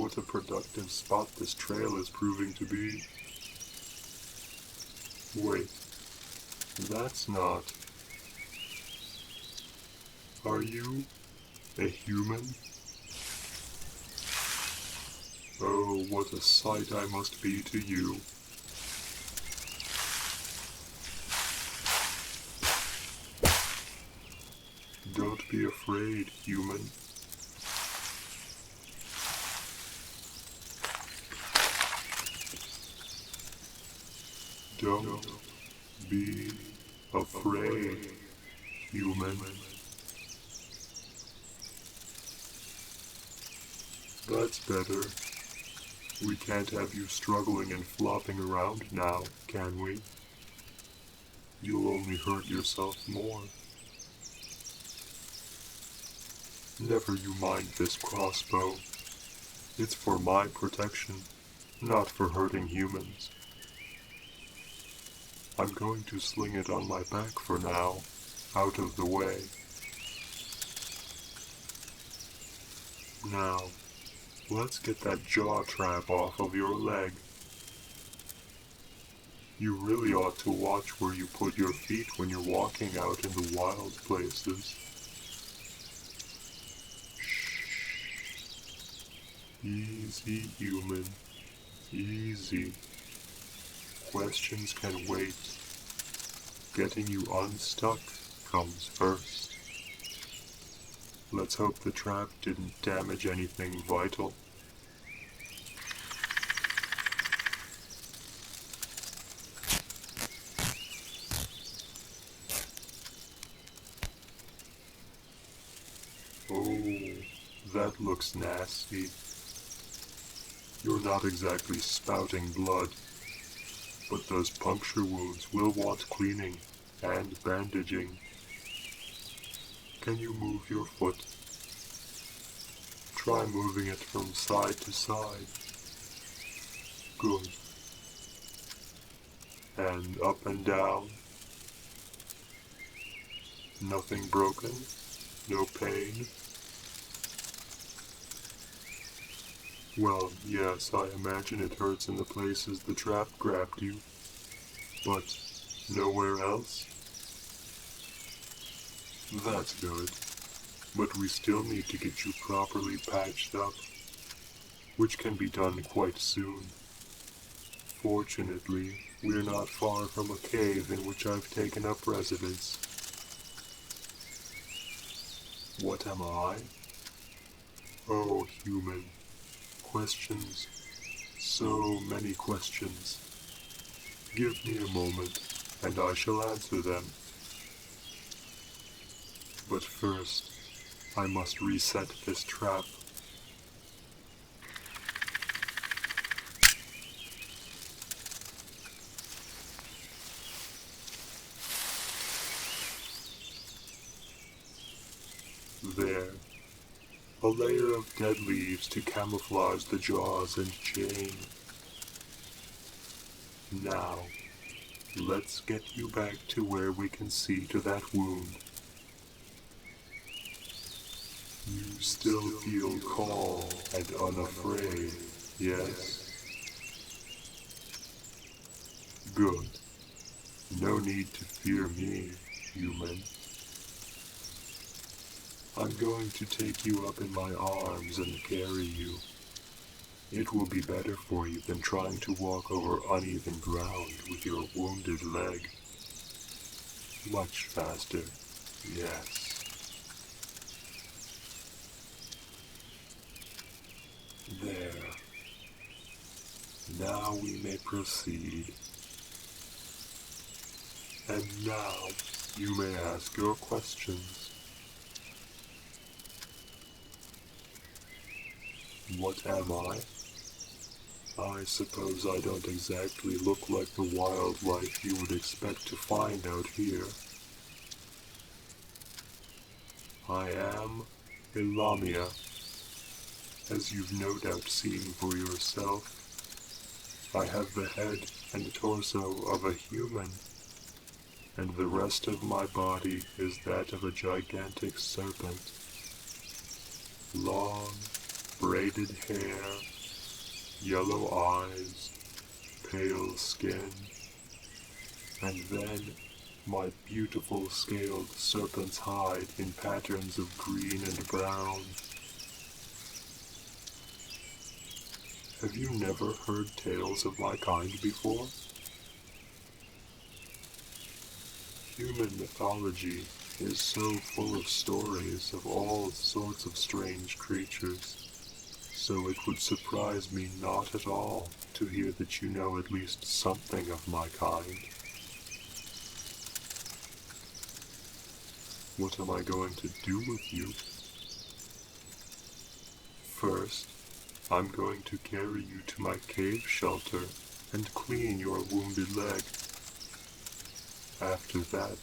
what a productive spot this trail is proving to be. Wait, that's not... Are you a human? Oh, what a sight I must be to you. Don't be afraid, human. Don't be afraid, human. That's better. We can't have you struggling and flopping around now, can we? You'll only hurt yourself more. Never you mind this crossbow. It's for my protection, not for hurting humans. I'm going to sling it on my back for now, out of the way. Now, let's get that jaw trap off of your leg. You really ought to watch where you put your feet when you're walking out in the wild places. Easy, human. Easy. Questions can wait. Getting you unstuck comes first. Let's hope the trap didn't damage anything vital. Oh, that looks nasty. You're not exactly spouting blood, but those puncture wounds will want cleaning and bandaging. Can you move your foot? Try moving it from side to side. Good. And up and down. Nothing broken? No pain? Well, yes, I imagine it hurts in the places the trap grabbed you. But nowhere else? That's good. But we still need to get you properly patched up, which can be done quite soon. Fortunately, we're not far from a cave in which I've taken up residence. What am I? Oh, human. Questions. So many questions. Give me a moment, and I shall answer them. But first, I must reset this trap. There. A layer of dead leaves to camouflage the jaws and chain. Now, let's get you back to where we can see to that wound. You still feel calm and unafraid, yes? Good. No need to fear me, human. I'm going to take you up in my arms and carry you. It will be better for you than trying to walk over uneven ground with your wounded leg. Much faster, yes. There. Now we may proceed. And now you may ask your questions. What am I? I suppose I don't exactly look like the wildlife you would expect to find out here. I am a Lamia, as you've no doubt seen for yourself. I have the head and torso of a human, and the rest of my body is that of a gigantic serpent. Long, braided hair yellow eyes, pale skin, and then my beautiful scaled serpent's hide in patterns of green and brown. Have you never heard tales of my kind before? Human mythology is so full of stories of all sorts of strange creatures, so it would surprise me not at all to hear that you know at least something of my kind. What am I going to do with you? First, I'm going to carry you to my cave shelter and clean your wounded leg. After that,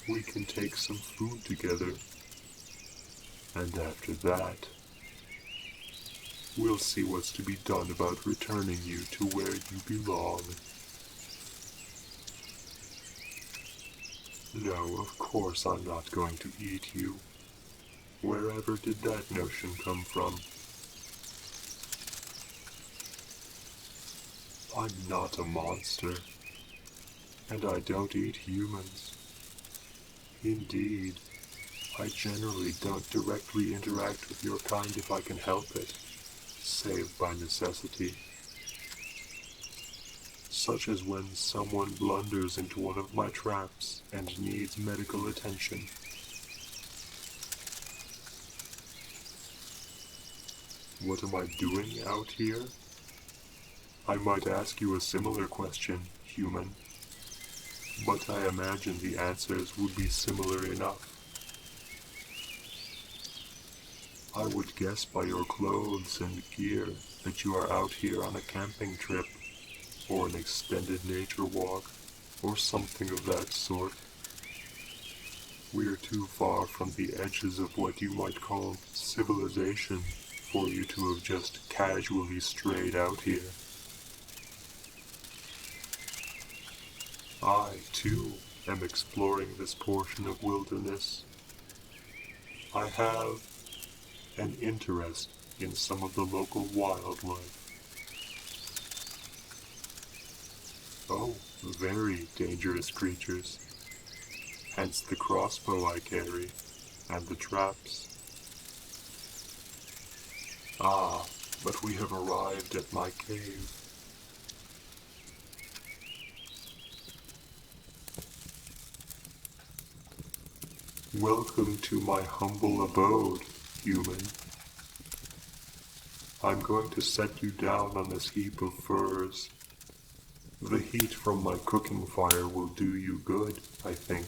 we can take some food together. And after that, we'll see what's to be done about returning you to where you belong. No, of course I'm not going to eat you. Wherever did that notion come from? I'm not a monster, and I don't eat humans. Indeed, I generally don't directly interact with your kind if I can help it, save by necessity. Such as when someone blunders into one of my traps and needs medical attention. What am I doing out here? I might ask you a similar question, human, but I imagine the answers would be similar enough. I would guess by your clothes and gear that you are out here on a camping trip, or an extended nature walk, or something of that sort. We're too far from the edges of what you might call civilization for you to have just casually strayed out here. I, too, am exploring this portion of wilderness. I have an interest in some of the local wildlife. Oh, very dangerous creatures. Hence the crossbow I carry, and the traps. Ah, but we have arrived at my cave. Welcome to my humble abode, human. I'm going to set you down on this heap of furs. The heat from my cooking fire will do you good, I think.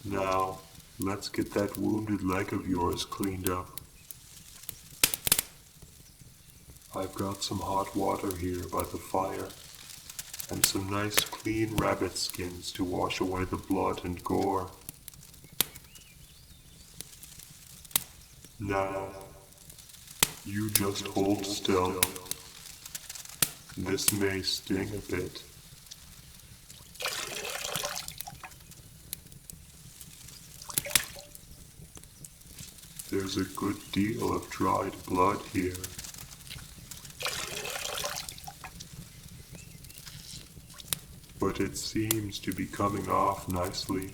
Now, let's get that wounded leg of yours cleaned up. I've got some hot water here by the fire, and some nice clean rabbit skins to wash away the blood and gore. Now, you just hold still. This may sting a bit. There's a good deal of dried blood here. But it seems to be coming off nicely.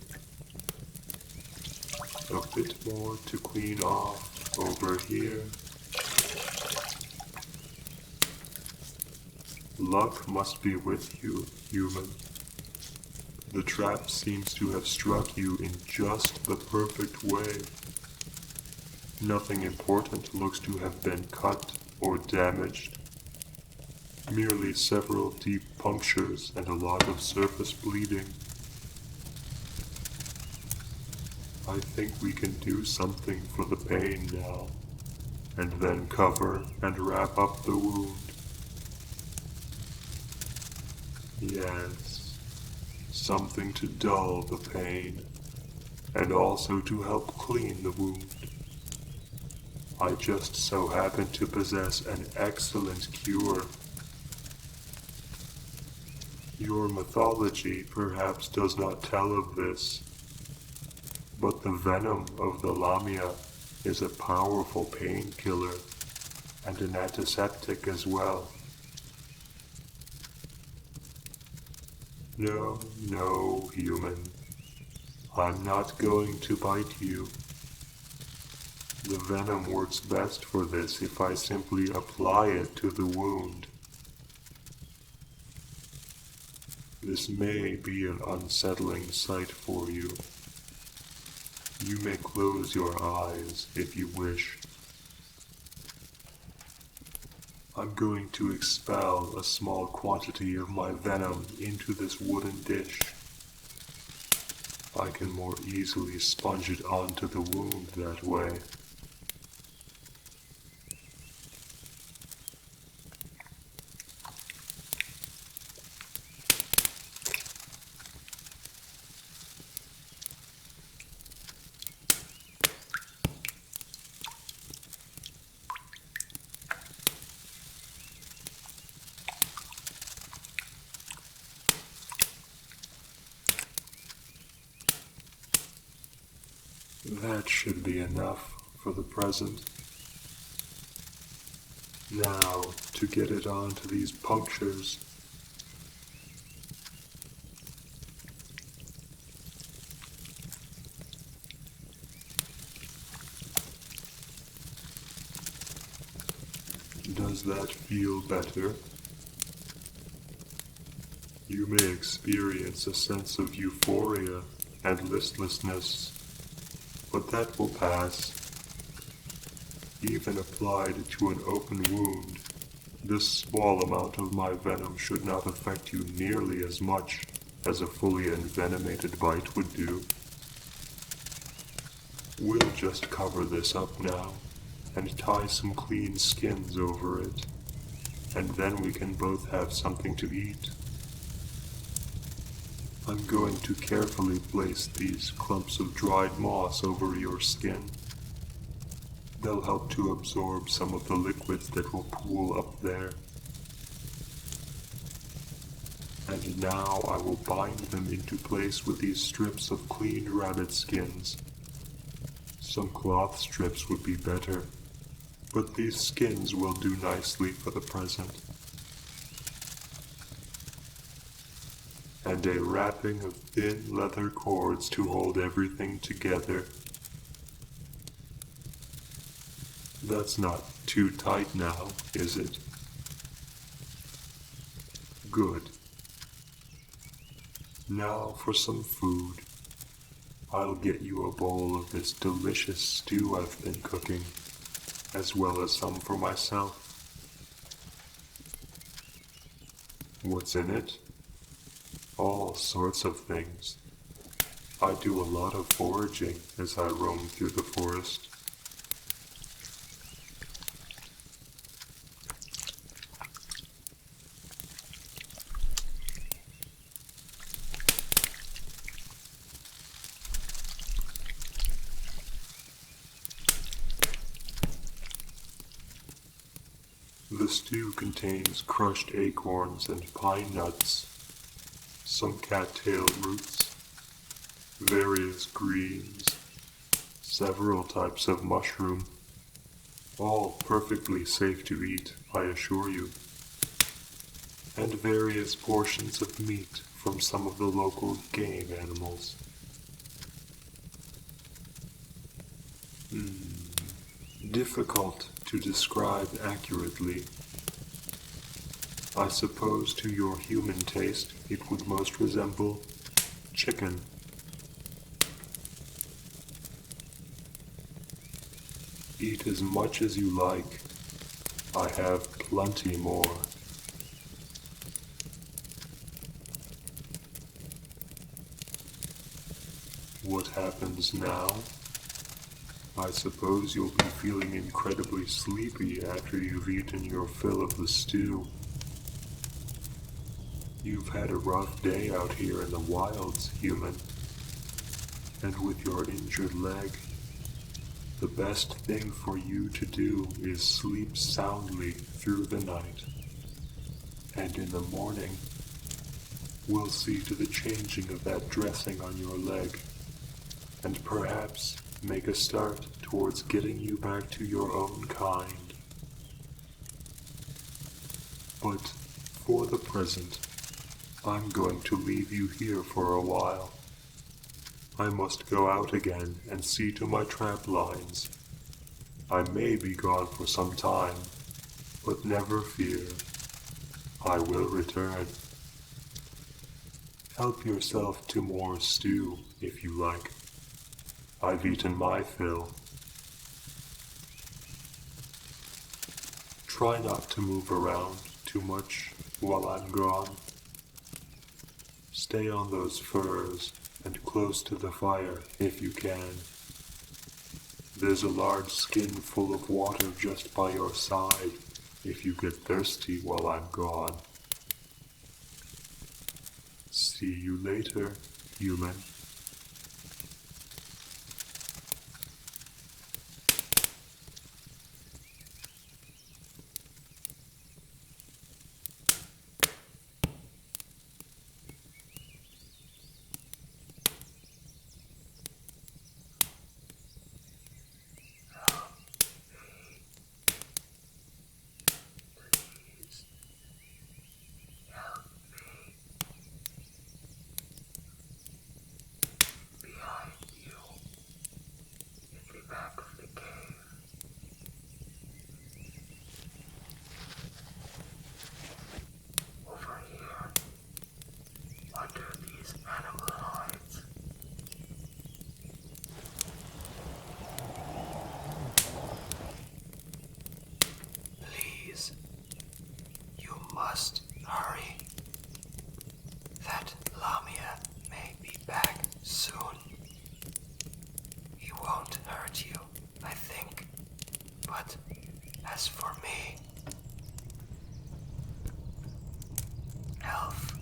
A bit more to clean off over here. Luck must be with you, human. The trap seems to have struck you in just the perfect way. Nothing important looks to have been cut or damaged. Merely several deep punctures and a lot of surface bleeding. I think we can do something for the pain now, and then cover and wrap up the wound. Yes, something to dull the pain, and also to help clean the wound. I just so happen to possess an excellent cure. Your mythology perhaps does not tell of this, but the venom of the Lamia is a powerful painkiller and an antiseptic as well. No, no, human. I'm not going to bite you. The venom works best for this if I simply apply it to the wound. This may be an unsettling sight for you. You may close your eyes if you wish. I'm going to expel a small quantity of my venom into this wooden dish. I can more easily sponge it onto the wound that way. That should be enough for the present. Now, to get it onto these punctures. Does that feel better? You may experience a sense of euphoria and listlessness, but that will pass. Even applied to an open wound, this small amount of my venom should not affect you nearly as much as a fully envenomated bite would do. We'll just cover this up now and tie some clean skins over it, and then we can both have something to eat. I'm going to carefully place these clumps of dried moss over your skin. They'll help to absorb some of the liquids that will pool up there. And now I will bind them into place with these strips of cleaned rabbit skins. Some cloth strips would be better, but these skins will do nicely for the present. And a wrapping of thin leather cords to hold everything together. That's not too tight now, is it? Good. Now for some food. I'll get you a bowl of this delicious stew I've been cooking, as well as some for myself. What's in it? All sorts of things. I do a lot of foraging as I roam through the forest. The stew contains crushed acorns and pine nuts, some cattail roots, various greens, several types of mushroom, all perfectly safe to eat, I assure you, and various portions of meat from some of the local game animals. Difficult to describe accurately. I suppose to your human taste it would most resemble chicken. Eat as much as you like. I have plenty more. What happens now? I suppose you'll be feeling incredibly sleepy after you've eaten your fill of the stew. You've had a rough day out here in the wilds, human. And with your injured leg, the best thing for you to do is sleep soundly through the night. And in the morning, we'll see to the changing of that dressing on your leg, and perhaps make a start towards getting you back to your own kind. But for the present, I'm going to leave you here for a while. I must go out again and see to my trap lines. I may be gone for some time, but never fear. I will return. Help yourself to more stew, if you like. I've eaten my fill. Try not to move around too much while I'm gone. Stay on those furs and close to the fire if you can. There's a large skin full of water just by your side if you get thirsty while I'm gone. See you later, human. Must hurry. That Lamia may be back soon. He won't hurt you, I think. But as for me, elf.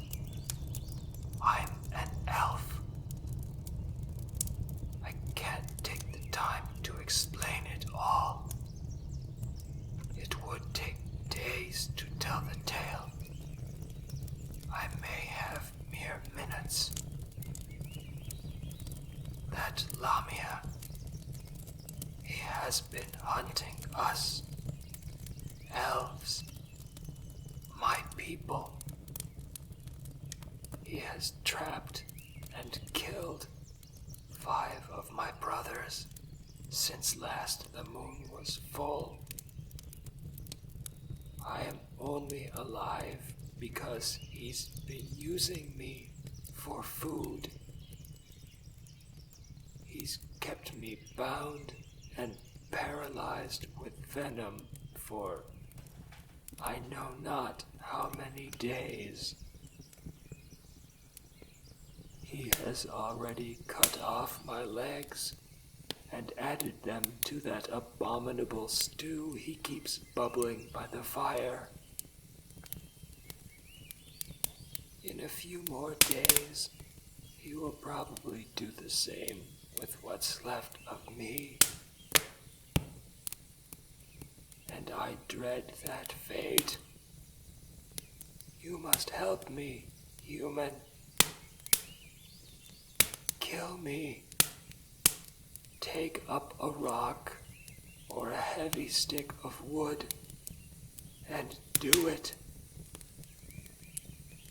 I'm an elf. I can't take the time to explain it all. It would take days to tell the tale. I may have mere minutes. That Lamia, he has been hunting us, elves, my people. He has trapped and killed 5 of my brothers since last the moon was full. I am only alive because he's been using me for food. He's kept me bound and paralyzed with venom for I know not how many days. He has already cut off my legs and added them to that abominable stew he keeps bubbling by the fire. In a few more days, he will probably do the same with what's left of me. And I dread that fate. You must help me, human. Kill me. Take up a rock or a heavy stick of wood and do it.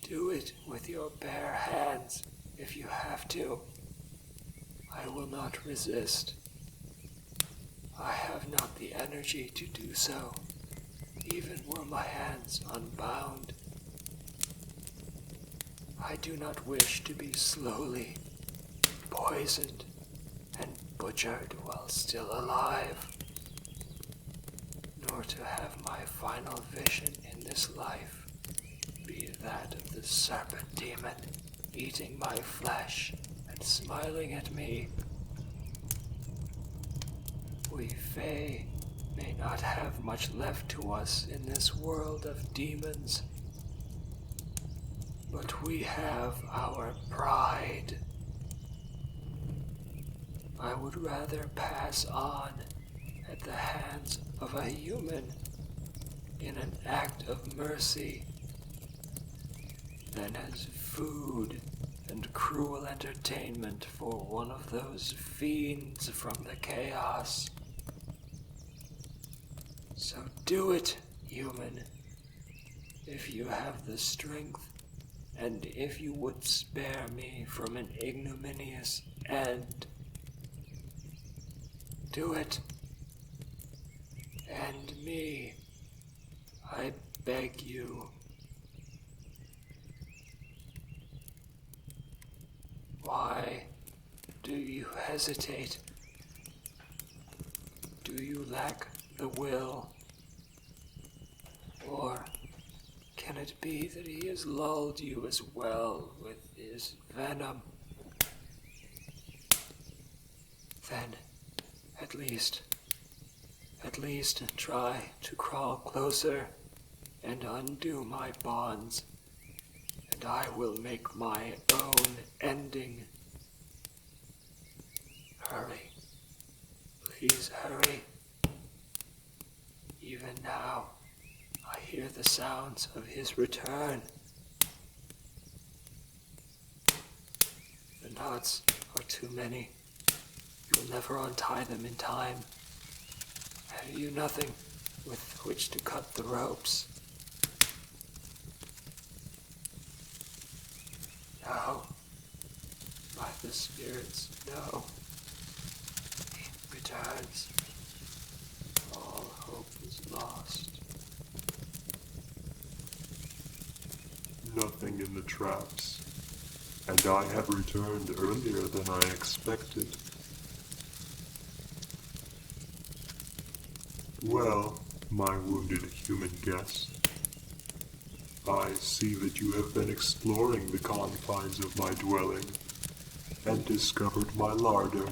Do it with your bare hands if you have to. I will not resist. I have not the energy to do so, even were my hands unbound. I do not wish to be slowly poisoned and butchered while still alive, nor to have my final vision in this life be that of the serpent demon eating my flesh and smiling at me. We Fae may not have much left to us in this world of demons, but we have our pride. I would rather pass on at the hands of a human in an act of mercy than as food and cruel entertainment for one of those fiends from the chaos. So do it, human. If you have the strength, and if you would spare me from an ignominious end. Do it. And me, I beg you. Why do you hesitate? Do you lack the will? Or can it be that he has lulled you as well with his venom? Then, at least try to crawl closer and undo my bonds, and I will make my own ending. Hurry. Please hurry. Even now, I hear the sounds of his return. The knots are too many. You'll never untie them in time. Have you nothing with which to cut the ropes? No. By the spirits, no. He returns. All hope is lost. Nothing in the traps, and I have returned earlier than I expected. Well, my wounded human guest, I see that you have been exploring the confines of my dwelling and discovered my larder.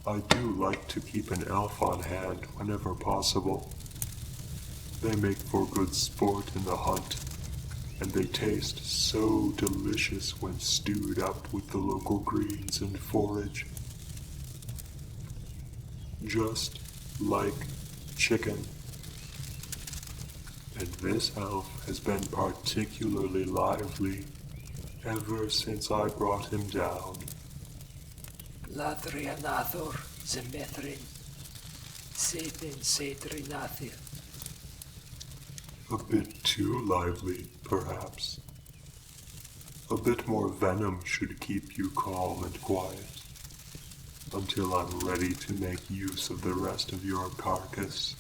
I do like to keep an elf on hand whenever possible. They make for good sport in the hunt, and they taste so delicious when stewed up with the local greens and forage. Just like chicken. And this elf has been particularly lively ever since I brought him down. Ladrianathor Zemethrin Satan Satrinathir. A bit too lively, perhaps. A bit more venom should keep you calm and quiet, until I'm ready to make use of the rest of your carcass.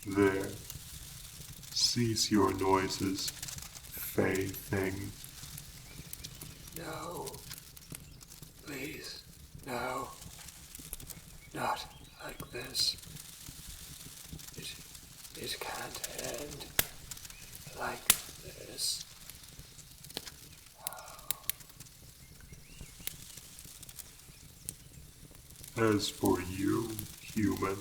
There. Cease your noises, fey thing. No. Please, no. Not like this. It can't end like this. As for you, human,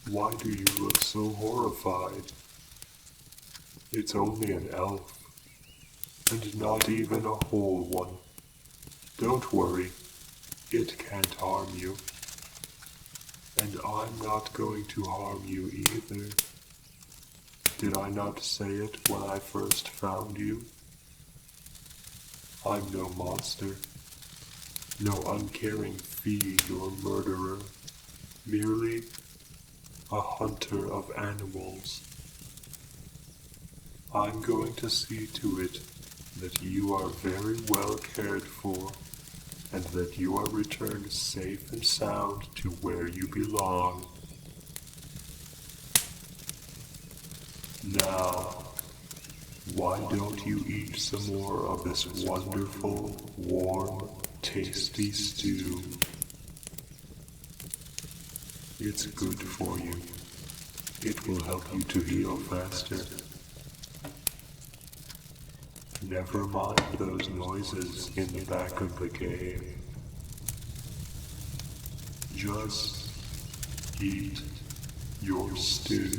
why do you look so horrified? It's only an elf, and not even a whole one. Don't worry, it can't harm you. And I'm not going to harm you either. Did I not say it when I first found you? I'm no monster, no uncaring fiend or murderer, merely a hunter of animals. I'm going to see to it that you are very well cared for, and that you are returned safe and sound to where you belong. Now, why don't you eat some more of this wonderful, warm, tasty stew? It's good for you. It will help you to heal faster. Never mind those noises in the back of the cave. Just eat your stew.